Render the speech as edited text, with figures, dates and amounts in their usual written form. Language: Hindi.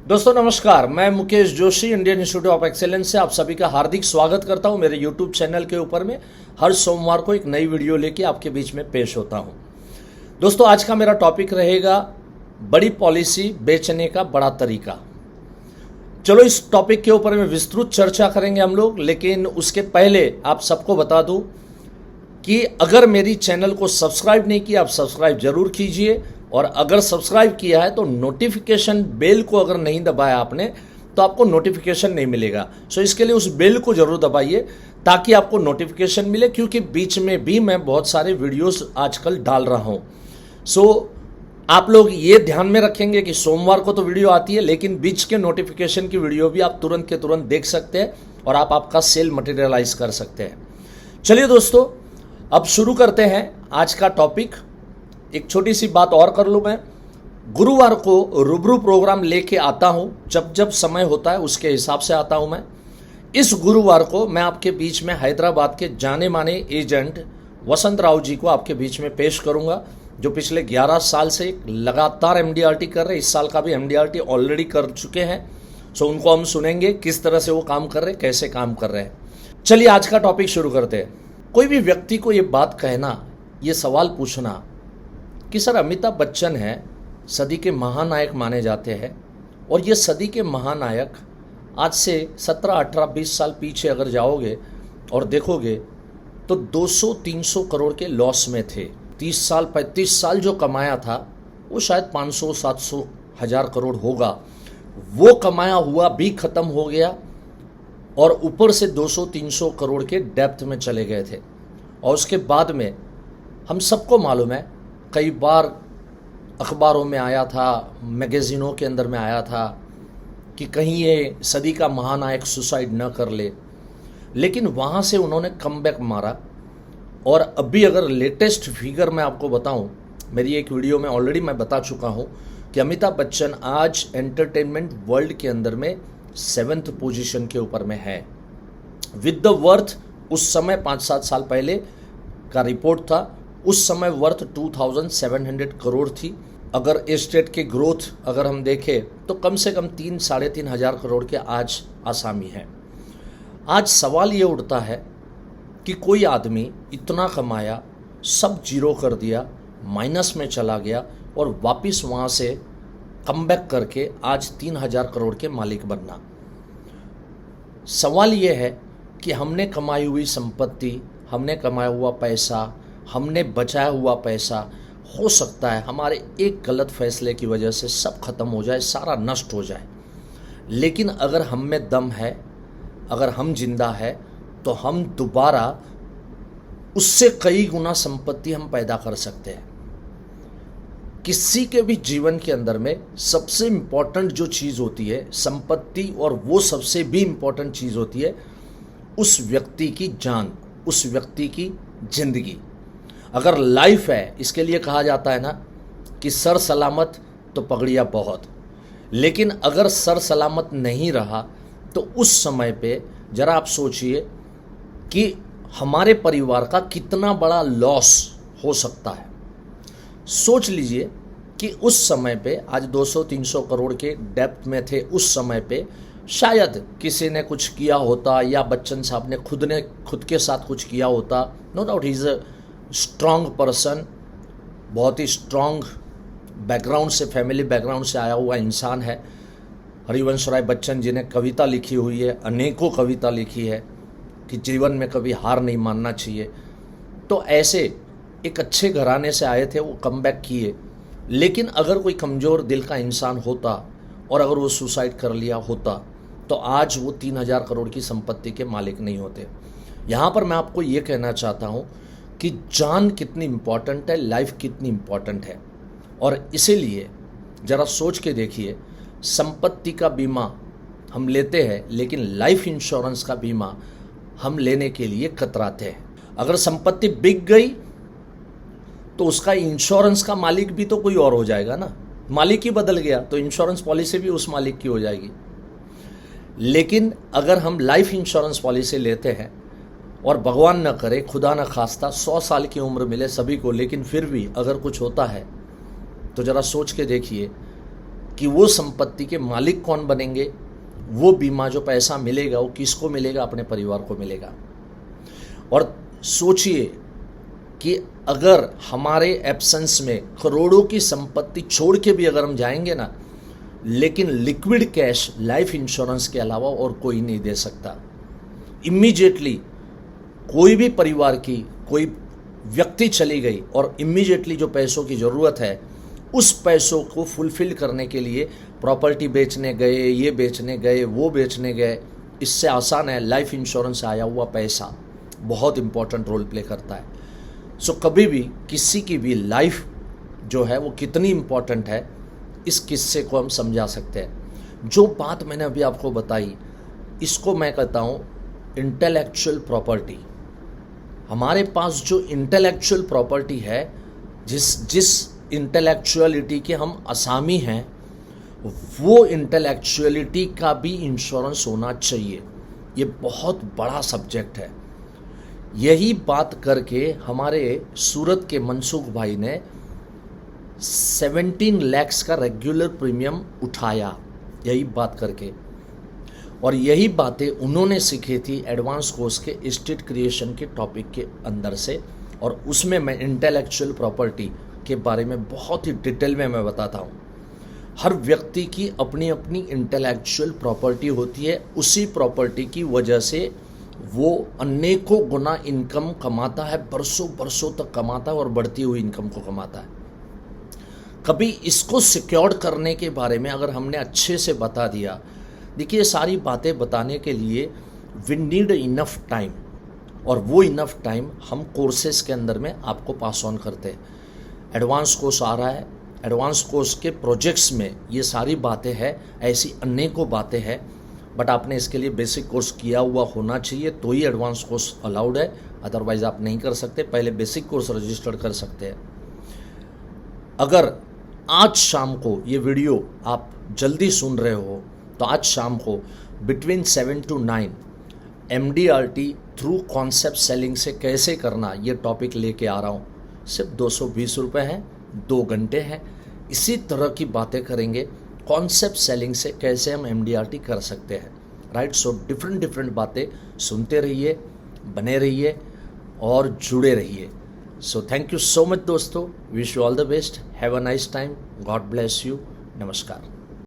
दोस्तों नमस्कार, मैं Mukesh Joshi Indian institute of excellence से आप सभी का हार्दिक स्वागत करता हूं। मेरे यूट्यूब चैनल के ऊपर में हर सोमवार को एक नई वीडियो लेके आपके बीच में पेश होता हूं। दोस्तों आज का मेरा टॉपिक रहेगा बड़ी पॉलिसी बेचने का बड़ा तरीका। चलो इस टॉपिक के ऊपर में विस्तृत चर्चा करेंगे हम लोग, लेकिन उसके पहले आप सबको बता दूं कि अगर मेरी चैनल को सब्सक्राइब नहीं किया आप सब्सक्राइब जरूर कीजिए, और अगर सब्सक्राइब किया है तो नोटिफिकेशन बेल को अगर नहीं दबाया आपने तो आपको नोटिफिकेशन नहीं मिलेगा। सो इसके लिए उस बेल को जरूर दबाइए ताकि आपको नोटिफिकेशन मिले, क्योंकि बीच में भी मैं बहुत सारे वीडियोस आजकल डाल रहा हूं। सो आप लोग ये ध्यान में रखेंगे कि सोमवार को तो वीडियो आती है, लेकिन बीच के नोटिफिकेशन की वीडियो भी आप तुरंत के तुरंत देख सकते हैं और आप आपका सेल मटेरियलाइज कर सकते हैं। चलिए दोस्तों, अब शुरू करते हैं आज का टॉपिक। एक छोटी सी बात और कर लूँ, मैं गुरुवार को रूबरू प्रोग्राम लेके आता हूँ, जब जब समय होता है उसके हिसाब से आता हूँ मैं। इस गुरुवार को मैं आपके बीच में हैदराबाद के जाने माने एजेंट वसंत राव जी को आपके बीच में पेश करूँगा, जो पिछले 11 साल से लगातार एमडीआरटी कर रहे हैं। इस साल का भी एमडीआरटी ऑलरेडी कर चुके हैं। सो उनको हम सुनेंगे किस तरह से वो काम कर रहे हैं, कैसे काम कर रहे हैं। चलिए आज का टॉपिक शुरू करते हैं। कोई भी व्यक्ति को ये बात कहना, ये सवाल पूछना कि सर अमिताभ बच्चन है, सदी के महानायक माने जाते हैं, और ये सदी के महानायक आज से 17, 18, 20 साल पीछे अगर जाओगे और देखोगे तो 200-300 करोड़ के लॉस में थे। 30 साल 35 साल जो कमाया था वो शायद 500-700 हज़ार करोड़ होगा। वो कमाया हुआ भी खत्म हो गया और ऊपर से 200-300 करोड़ के डेप्थ में चले गए थे। और उसके बाद में हम सबको मालूम है, कई बार अखबारों में आया था, मैगज़ीनों के अंदर में आया था कि कहीं ये सदी का महानायक सुसाइड न कर ले, लेकिन वहाँ से उन्होंने कमबैक मारा। और अभी अगर लेटेस्ट फिगर मैं आपको बताऊं, मेरी एक वीडियो में ऑलरेडी मैं बता चुका हूं कि अमिताभ बच्चन आज एंटरटेनमेंट वर्ल्ड के अंदर में 7th पोजीशन के ऊपर में है विद द वर्थ। उस समय 5-7 साल पहले का रिपोर्ट था, उस समय वर्थ 2700 करोड़ थी। अगर एस्टेट के ग्रोथ अगर हम देखें तो कम से कम 3-3.5 हज़ार करोड़ के आज आसामी है। आज सवाल ये उठता है कि कोई आदमी इतना कमाया, सब जीरो कर दिया, माइनस में चला गया और वापस वहाँ से कमबैक करके आज 3,000 करोड़ के मालिक बनना। सवाल ये है कि हमने कमाई हुई संपत्ति, हमने कमाया हुआ पैसा, हमने बचाया हुआ पैसा, हो सकता है हमारे एक गलत फैसले की वजह से सब खत्म हो जाए, सारा नष्ट हो जाए। लेकिन अगर हम में दम है, अगर हम जिंदा है, तो हम दोबारा उससे कई गुना संपत्ति हम पैदा कर सकते हैं। किसी के भी जीवन के अंदर में सबसे इम्पोर्टेंट जो चीज़ होती है संपत्ति, और वो सबसे भी इम्पोर्टेंट चीज़ होती है उस व्यक्ति की जान, उस व्यक्ति की जिंदगी। अगर लाइफ है, इसके लिए कहा जाता है ना कि सर सलामत तो पगड़िया बहुत। लेकिन अगर सर सलामत नहीं रहा तो उस समय पे जरा आप सोचिए कि हमारे परिवार का कितना बड़ा लॉस हो सकता है। सोच लीजिए कि उस समय पे आज 200-300 करोड़ के डेप्थ में थे, उस समय पे शायद किसी ने कुछ किया होता या बच्चन साहब ने खुद के साथ कुछ किया होता। No doubt he is a strong person, बहुत ही स्ट्रॉन्ग बैकग्राउंड से, फैमिली बैकग्राउंड से आया हुआ इंसान है। हरिवंश राय बच्चन जी ने कविता लिखी हुई है, अनेकों कविता लिखी है कि जीवन में कभी हार नहीं मानना चाहिए। तो ऐसे एक अच्छे घराने से आए थे, वो कमबैक किए। लेकिन अगर कोई कमज़ोर दिल का इंसान होता और अगर वो सुसाइड कर लिया होता तो आज वो 3,000 करोड़ की संपत्ति के मालिक नहीं होते। यहाँ पर मैं आपको ये कहना चाहता हूँ कि जान कितनी इम्पॉर्टेंट है, लाइफ कितनी इम्पॉर्टेंट है। और इसीलिए ज़रा सोच के देखिए, संपत्ति का बीमा हम लेते हैं लेकिन लाइफ इंश्योरेंस का बीमा हम लेने के लिए कतराते हैं। अगर संपत्ति बिक गई तो उसका इंश्योरेंस का मालिक भी तो कोई और हो जाएगा ना, मालिक ही बदल गया तो इंश्योरेंस पॉलिसी भी उस मालिक की हो जाएगी। लेकिन अगर हम लाइफ इंश्योरेंस पॉलिसी लेते हैं और भगवान न करे, खुदा न खास्ता 100 साल की उम्र मिले सभी को, लेकिन फिर भी अगर कुछ होता है तो ज़रा सोच के देखिए कि वो संपत्ति के मालिक कौन बनेंगे, वो बीमा जो पैसा मिलेगा वो किसको मिलेगा, अपने परिवार को मिलेगा। और सोचिए कि अगर हमारे एब्सेंस में करोड़ों की संपत्ति छोड़ के भी अगर हम जाएंगे ना, लेकिन लिक्विड कैश लाइफ इंश्योरेंस के अलावा और कोई नहीं दे सकता। इमीडिएटली कोई भी परिवार की कोई व्यक्ति चली गई और इमीडिएटली जो पैसों की ज़रूरत है, उस पैसों को फुलफिल करने के लिए प्रॉपर्टी बेचने गए, ये बेचने गए, वो बेचने गए, इससे आसान है लाइफ इंश्योरेंस आया हुआ पैसा बहुत इंपॉर्टेंट रोल प्ले करता है। सो कभी भी किसी की भी लाइफ जो है वो कितनी इंपॉर्टेंट है, इस किस्से को हम समझा सकते हैं। जो बात मैंने अभी आपको बताई, इसको मैं कहता हूँ इंटेलेक्चुअल प्रॉपर्टी। हमारे पास जो इंटेलेक्चुअल प्रॉपर्टी है, जिस इंटेलेक्चुअलिटी के हम असामी हैं, वो इंटेलेक्चुअलिटी का भी इंश्योरेंस होना चाहिए। ये बहुत बड़ा सब्जेक्ट है। यही बात करके हमारे सूरत के मनसुख भाई ने 17 लाख का रेगुलर प्रीमियम उठाया, यही बात करके। और यही बातें उन्होंने सीखी थी एडवांस कोर्स के एस्टेट क्रिएशन के टॉपिक के अंदर से, और उसमें मैं इंटेलेक्चुअल प्रॉपर्टी के बारे में बहुत ही डिटेल में मैं बताता हूँ। हर व्यक्ति की अपनी अपनी इंटेलेक्चुअल प्रॉपर्टी होती है। उसी प्रॉपर्टी की वजह से वो अनेकों गुना इनकम कमाता है, बरसों बरसों तक कमाता है और बढ़ती हुई इनकम को कमाता है। कभी इसको सिक्योर्ड करने के बारे में अगर हमने अच्छे से बता दिया, देखिए सारी बातें बताने के लिए वी नीड इनफ टाइम, और वो इनफ टाइम हम कोर्सेज के अंदर में आपको पास ऑन करते हैं। एडवांस कोर्स आ रहा है, एडवांस कोर्स के प्रोजेक्ट्स में ये सारी बातें हैं, ऐसी अनेकों बातें हैं, बट आपने इसके लिए बेसिक कोर्स किया हुआ होना चाहिए, तो ही एडवांस कोर्स अलाउड है, अदरवाइज आप नहीं कर सकते। पहले बेसिक कोर्स रजिस्टर कर सकते हैं। अगर आज शाम को ये वीडियो आप जल्दी सुन रहे हो, तो आज शाम को between 7 to 9 MDRT through concept selling से कैसे करना, ये टॉपिक लेके आ रहा हूँ। सिर्फ 220 रुपये हैं, 2 घंटे हैं। इसी तरह की बातें करेंगे, कॉन्सेप्ट सेलिंग से कैसे हम MDRT कर सकते हैं, राइट। सो डिफरेंट बातें सुनते रहिए, बने रहिए और जुड़े रहिए। So thank you so much दोस्तों, wish you all the best, have a nice time, God bless you, नमस्कार।